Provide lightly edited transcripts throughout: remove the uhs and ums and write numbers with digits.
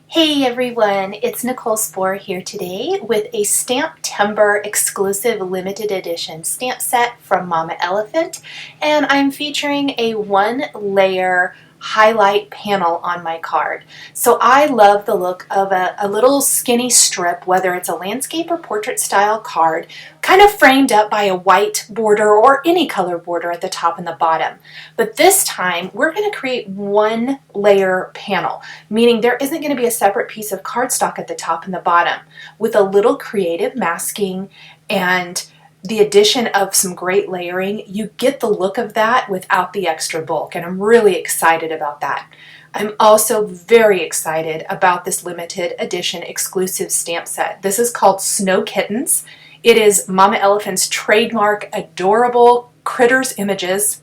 Hey everyone, it's Nicole Spohr here today with a STAMPtember exclusive limited edition stamp set from Mama Elephant, and I'm featuring a one-layer highlight panel on my card. So I love the look of a little skinny strip, whether it's a landscape or portrait style card, kind of framed up by a white border or any color border at the top and the bottom. But this time we're going to create one layer panel, meaning there isn't going to be a separate piece of cardstock at the top and the bottom. With a little creative masking and the addition of some great layering, you get the look of that without the extra bulk, and I'm really excited about that. I'm also very excited about this limited edition exclusive stamp set. This is called Snow Kittens. It is Mama Elephant's trademark adorable critters images.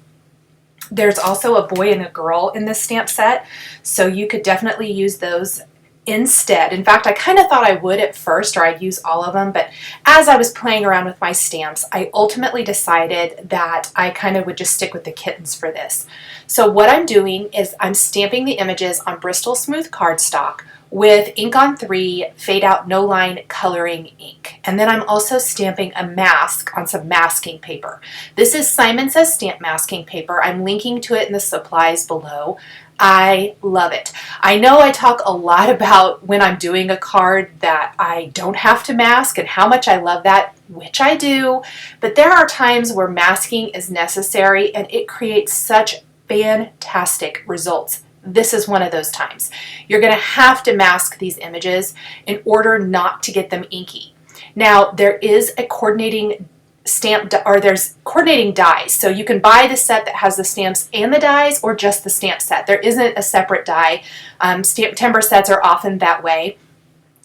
There's also a boy and a girl in this stamp set, so you could definitely use those instead. In fact, I kind of thought I would at first, or I'd use all of them, but as I was playing around with my stamps, I ultimately decided that I kind of would just stick with the kittens for this. So what I'm doing is I'm stamping the images on Bristol Smooth cardstock with ink on 3 fade out no line coloring ink. And then I'm also stamping a mask on some masking paper. This is Simon Says Stamp masking paper. I'm linking to it in the supplies below. I love it. I know I talk a lot about when I'm doing a card that I don't have to mask and how much I love that, which I do, but there are times where masking is necessary and it creates such fantastic results. This is one of those times. You're going to have to mask these images in order not to get them inky. Now, there is a coordinating stamp, or there's coordinating dies. So you can buy the set that has the stamps and the dies, or just the stamp set. There isn't a separate die. STAMPtember sets are often that way.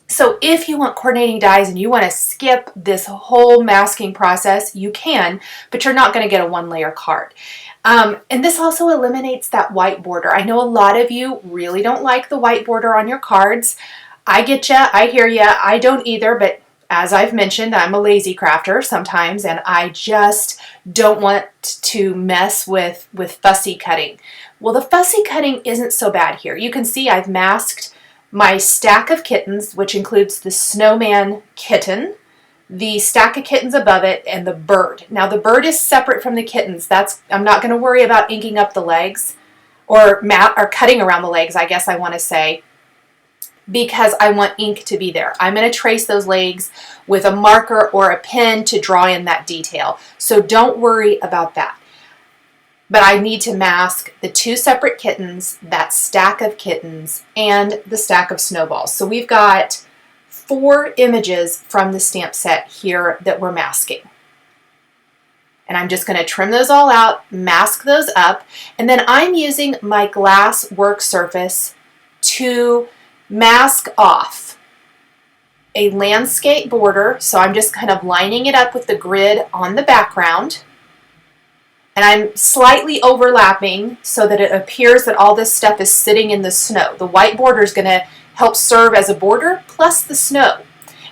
So if you want coordinating dies and you want to skip this whole masking process, you can, but you're not going to get a one-layer card. And this also eliminates that white border. I know a lot of you really don't like the white border on your cards. I get ya, I hear ya, I don't either, but as I've mentioned, I'm a lazy crafter sometimes, and I just don't want to mess with fussy cutting. Well, the fussy cutting isn't so bad here. You can see I've masked my stack of kittens, which includes the snowman kitten, the stack of kittens above it, and the bird. Now the bird is separate from the kittens. I'm not going to worry about inking up the legs or cutting around the legs, I guess I want to say, because I want ink to be there. I'm going to trace those legs with a marker or a pen to draw in that detail. So don't worry about that. But I need to mask the 2 separate kittens, that stack of kittens, and the stack of snowballs. So we've got 4 images from the stamp set here that we're masking. And I'm just going to trim those all out, mask those up, and then I'm using my glass work surface to mask off a landscape border. So I'm just kind of lining it up with the grid on the background, and I'm slightly overlapping so that it appears that all this stuff is sitting in the snow. The white border is going to help serve as a border plus the snow.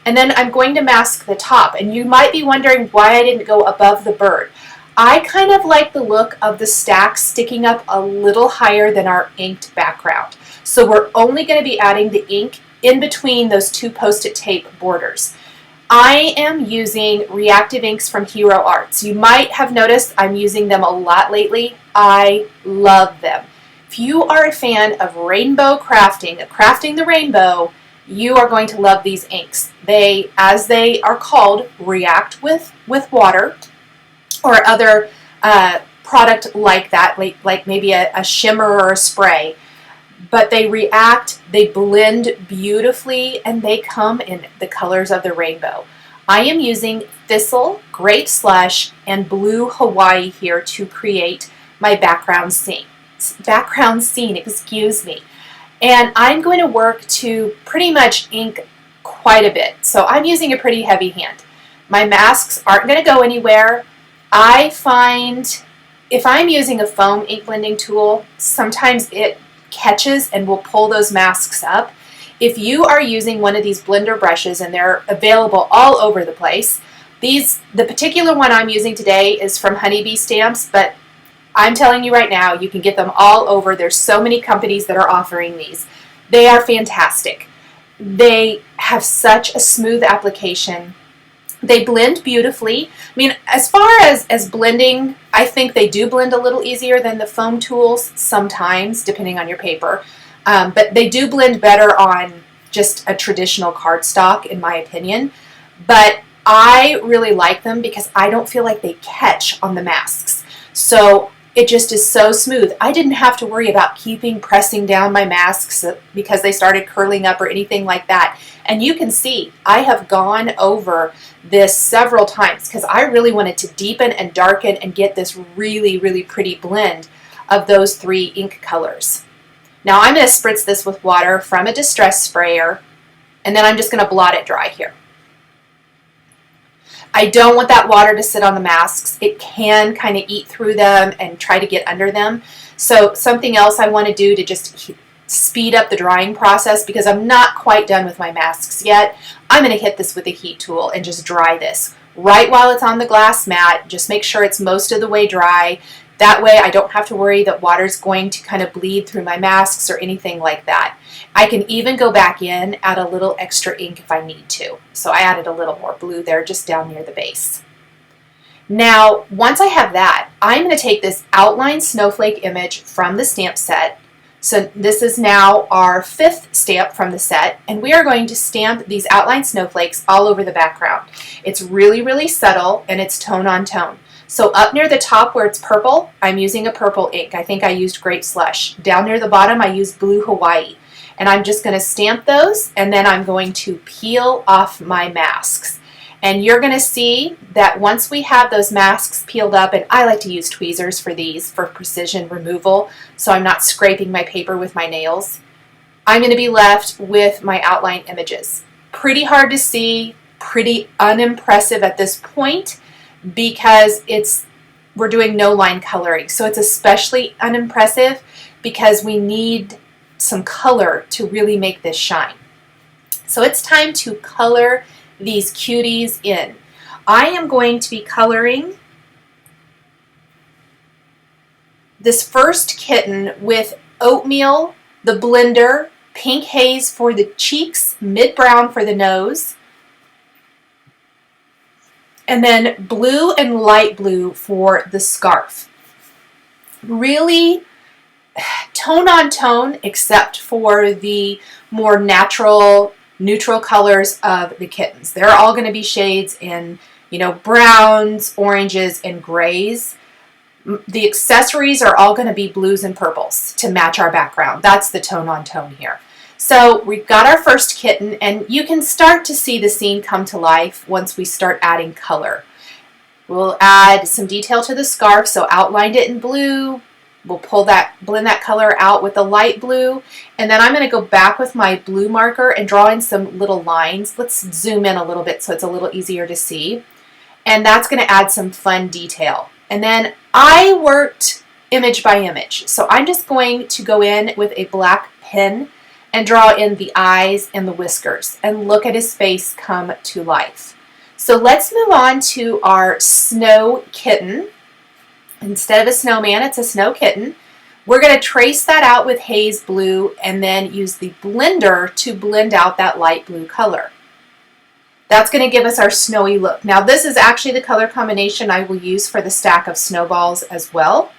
And then I'm going to mask the top, and you might be wondering why I didn't go above the bird. I kind of like the look of the stack sticking up a little higher than our inked background. So we're only going to be adding the ink in between those 2 post-it tape borders. I am using Reactive inks from Hero Arts. You might have noticed I'm using them a lot lately. I love them. If you are a fan of rainbow crafting, crafting the rainbow, you are going to love these inks. They, as they are called, react with water or other product like that, like maybe a shimmer or a spray. But they react, they blend beautifully, and they come in the colors of the rainbow. I am using THISTLE, Grape Slush, and Blue Hawaii here to create my background scene. Excuse me. And I'm going to work to pretty much ink quite a bit. So I'm using a pretty heavy hand. My masks aren't going to go anywhere. I find if I'm using a foam ink blending tool, sometimes it catches and will pull those masks up. If you are using one of these blender brushes, and they're available all over the place, the particular one I'm using today is from Honeybee Stamps, but I'm telling you right now, you can get them all over. There's so many companies that are offering these. They are fantastic. they have such a smooth application. They blend beautifully. I mean, as far as blending, I think they do blend a little easier than the foam tools sometimes, depending on your paper. But they do blend better on just a traditional cardstock, in my opinion. But I really like them because I don't feel like they catch on the masks. So it just is so smooth. I didn't have to worry about pressing down my masks because they started curling up or anything like that. And you can see I have gone over this several times because I really wanted to deepen and darken and get this really, really pretty blend of those three ink colors. Now I'm going to spritz this with water from a distress sprayer, and then I'm just going to blot it dry here. I don't want that water to sit on the masks. It can kind of eat through them and try to get under them. So something else I want to do to just speed up the drying process, because I'm not quite done with my masks yet, I'm going to hit this with a heat tool and just dry this right while it's on the glass mat. Just make sure it's most of the way dry. That way I don't have to worry that water's going to kind of bleed through my masks or anything like that. I can even go back in, add a little extra ink if I need to. So I added a little more blue there just down near the base. Now, once I have that, I'm going to take this outline snowflake image from the stamp set. So this is now our 5th stamp from the set, and we are going to stamp these outline snowflakes all over the background. It's really, really subtle, and it's tone on tone. So up near the top where it's purple, I'm using a purple ink. I think I used Grape Slush. Down near the bottom, I used Blue Hawaii. And I'm just going to stamp those, and then I'm going to peel off my masks. And you're going to see that once we have those masks peeled up, and I like to use tweezers for these for precision removal, so I'm not scraping my paper with my nails, I'm going to be left with my outline images. Pretty hard to see, pretty unimpressive at this point, because we're doing no line coloring. So it's especially unimpressive because we need some color to really make this shine. So it's time to color these cuties in. I am going to be coloring this first kitten with oatmeal, the blender, pink haze for the cheeks, mid brown for the nose, and then blue and light blue for the scarf. Really tone on tone, except for the more natural, neutral colors of the kittens. They're all going to be shades in, browns, oranges, and grays. The accessories are all going to be blues and purples to match our background. That's the tone on tone here. So we've got our first kitten, and you can start to see the scene come to life once we start adding color. We'll add some detail to the scarf, so outlined it in blue. We'll blend that color out with the light blue, and then I'm going to go back with my blue marker and draw in some little lines. Let's zoom in a little bit so it's a little easier to see. And that's going to add some fun detail. And then I worked image by image, so I'm just going to go in with a black pen and draw in the eyes and the whiskers and look at his face come to life. So let's move on to our snow kitten. Instead of a snowman, it's a snow kitten. We're going to trace that out with haze blue and then use the blender to blend out that light blue color. That's going to give us our snowy look. Now this is actually the color combination I will use for the stack of snowballs as well.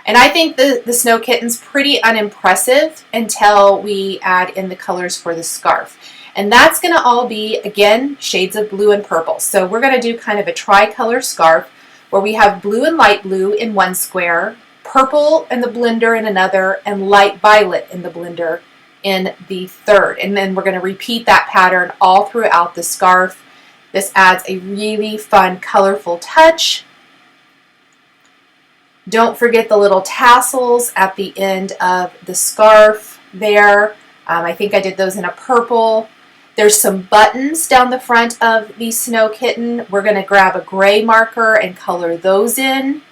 And I think the snow kitten's pretty unimpressive until we add in the colors for the scarf. And that's going to all be, again, shades of blue and purple. So we're going to do kind of a tricolor scarf where we have blue and light blue in one square, purple in the blender in another, and light violet in the blender in the third. And then we're going to repeat that pattern all throughout the scarf. This adds a really fun, colorful touch. Don't forget the little tassels at the end of the scarf there. I think I did those in a purple. There's some buttons down the front of the snow kitten. We're going to grab a gray marker and color those in.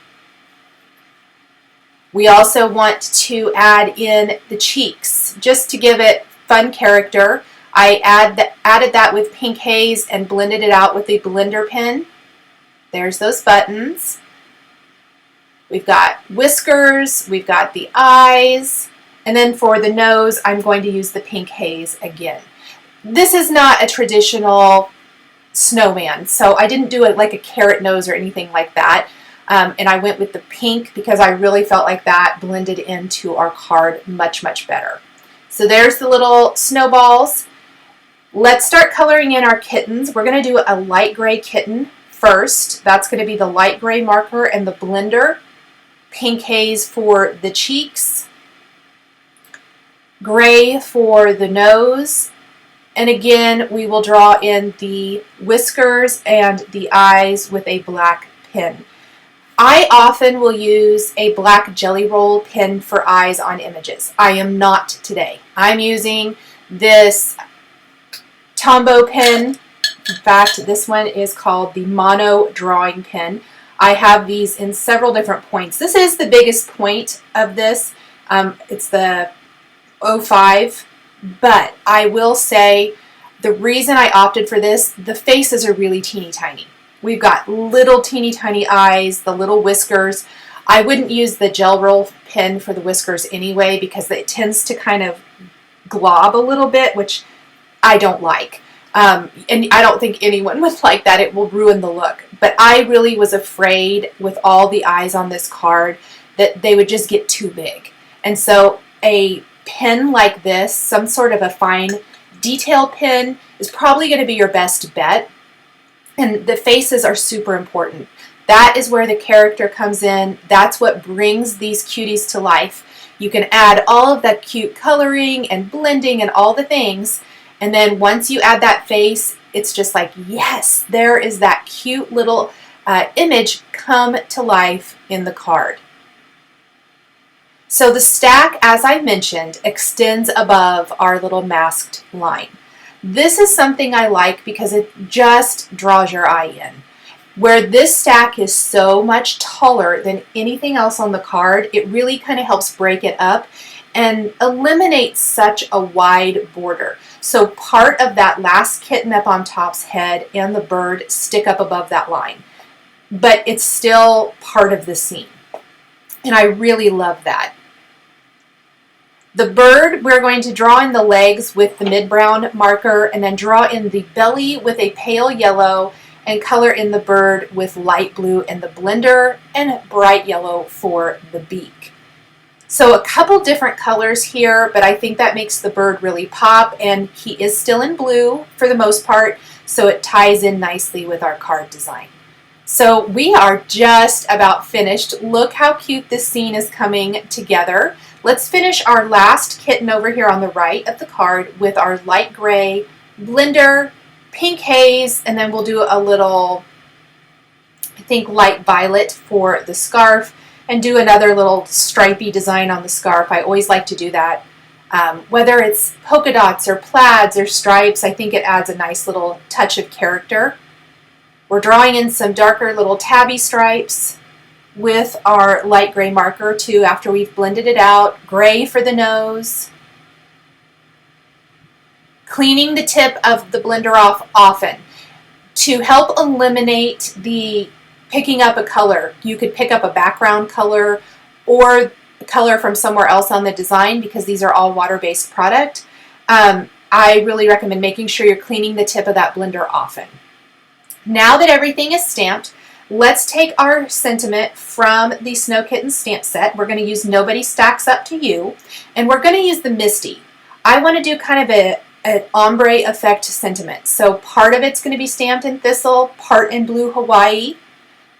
We also want to add in the cheeks just to give it fun character. I added that with pink haze and blended it out with a blender pen. There's those buttons. We've got whiskers, we've got the eyes, And then for the nose, I'm going to use the pink haze again. This is not a traditional snowman, so I didn't do it like a carrot nose or anything like that. And I went with the pink because I really felt like that blended into our card much, much better. So there's the little snowballs. Let's start coloring in our kittens. We're going to do a light gray kitten first. That's going to be the light gray marker and the blender. Pink haze for the cheeks. Gray for the nose. And again, we will draw in the whiskers and the eyes with a black pen. I often will use a black jelly roll pen for eyes on images. I am not today. I'm using this Tombow pen. In fact, this one is called the Mono Drawing Pen. I have these in several different points. This is the biggest point of this. It's the 05, but I will say the reason I opted for this, the faces are really teeny tiny. We've got little teeny tiny eyes, the little whiskers. I wouldn't use the gel roll pen for the whiskers anyway because it tends to kind of glob a little bit, which I don't like. And I don't think anyone would like that. It will ruin the look. But I really was afraid with all the eyes on this card that they would just get too big. And so a pen like this, some sort of a fine detail pen, is probably going to be your best bet. And the faces are super important. That is where the character comes in. That's what brings these cuties to life. You can add all of that cute coloring and blending and all the things. And then once you add that face, it's just like, yes, there is that cute little image come to life in the card. So the stack, as I mentioned, extends above our little masked line. This is something I like because it just draws your eye in. Where this stack is so much taller than anything else on the card, it really kind of helps break it up and eliminate such a wide border. So part of that last kitten up on top's head and the bird stick up above that line. But it's still part of the scene. And I really love that. The bird, we're going to draw in the legs with the mid-brown marker and then draw in the belly with a pale yellow and color in the bird with light blue in the blender and bright yellow for the beak. So a couple different colors here, but I think that makes the bird really pop, and he is still in blue for the most part, so it ties in nicely with our card design. So we are just about finished. Look how cute this scene is coming together. Let's finish our last kitten over here on the right of the card with our light gray blender, pink haze, and then we'll do a little, I think, light violet for the scarf, and do another little stripy design on the scarf. I always like to do that. Whether it's polka dots or plaids or stripes, I think it adds a nice little touch of character. We're drawing in some darker little tabby stripes with our light gray marker too after we've blended it out. Gray for the nose. Cleaning the tip of the blender off often to help eliminate the picking up a color. You could pick up a background color or color from somewhere else on the design because these are all water-based product. I really recommend making sure you're cleaning the tip of that blender often. Now that everything is stamped, let's take our sentiment from the Snow Kitten stamp set. We're going to use Nobody Stacks Up to You, and we're going to use the Misty. I want to do kind of an ombre effect sentiment. So part of it's going to be stamped in Thistle, part in Blue Hawaii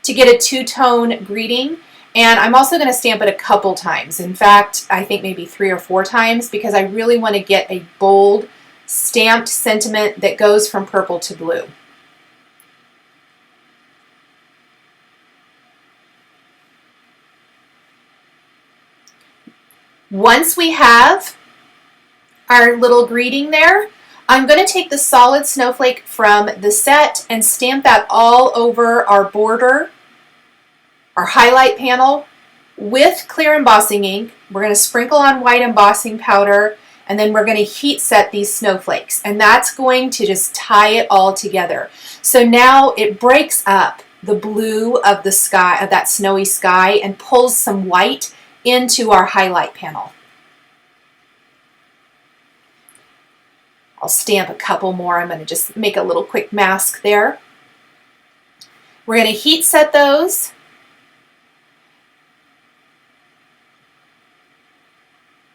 to get a two-tone greeting. And I'm also going to stamp it a couple times. In fact, I think maybe 3 or 4 times because I really want to get a bold stamped sentiment that goes from purple to blue. Once we have our little greeting there, I'm going to take the solid snowflake from the set and stamp that all over our border, our highlight panel with clear embossing ink. We're going to sprinkle on white embossing powder, and then we're going to heat set these snowflakes, and that's going to just tie it all together. So now it breaks up the blue of the sky, of that snowy sky, and pulls some white into our highlight panel. I'll stamp a couple more. I'm going to just make a little quick mask there. We're going to heat set those.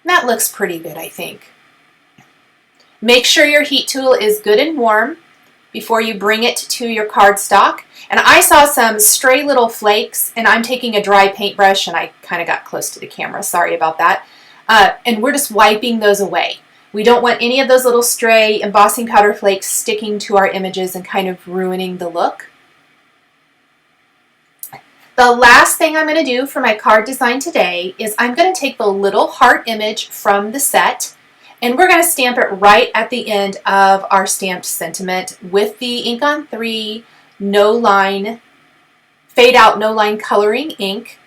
That looks pretty good, I think. Make sure your heat tool is good and warm before you bring it to your cardstock. And I saw some stray little flakes, and I'm taking a dry paintbrush, and I kind of got close to the camera, sorry about that. And we're just wiping those away. We don't want any of those little stray embossing powder flakes sticking to our images and kind of ruining the look. The last thing I'm going to do for my card design today is I'm going to take the little heart image from the set, and we're going to stamp it right at the end of our stamped sentiment with the ink on 3 no line, fade out no line coloring ink.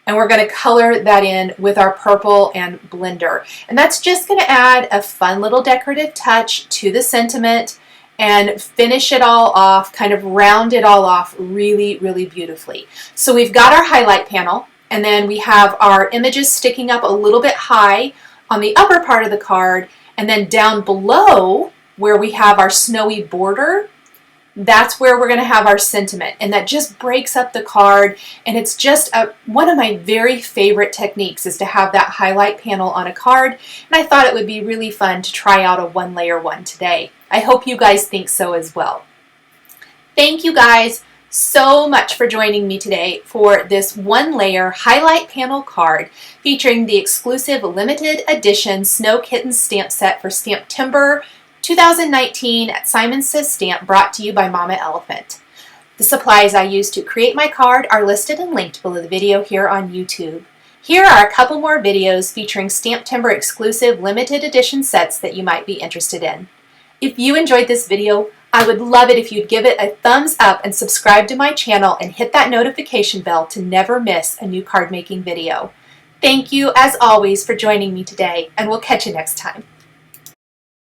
And we're going to color that in with our purple and blender. And that's just going to add a fun little decorative touch to the sentiment and finish it all off, kind of round it all off really, really beautifully. So we've got our highlight panel, and then we have our images sticking up a little bit high on the upper part of the card, and then down below where we have our snowy border, that's where we're going to have our sentiment, and that just breaks up the card. And it's just one of my very favorite techniques is to have that highlight panel on a card, and I thought it would be really fun to try out a one-layer one today. I hope you guys think so as well. Thank you guys so much for joining me today for this one-layer highlight panel card featuring the exclusive limited edition Snow Kittens stamp set for STAMPtember 2019 at Simon Says Stamp, brought to you by Mama Elephant. The supplies I used to create my card are listed and linked below the video here on YouTube. Here are a couple more videos featuring STAMPtember exclusive limited edition sets that you might be interested in. If you enjoyed this video, I would love it if you'd give it a thumbs up and subscribe to my channel and hit that notification bell to never miss a new card making video. Thank you as always for joining me today, and we'll catch you next time.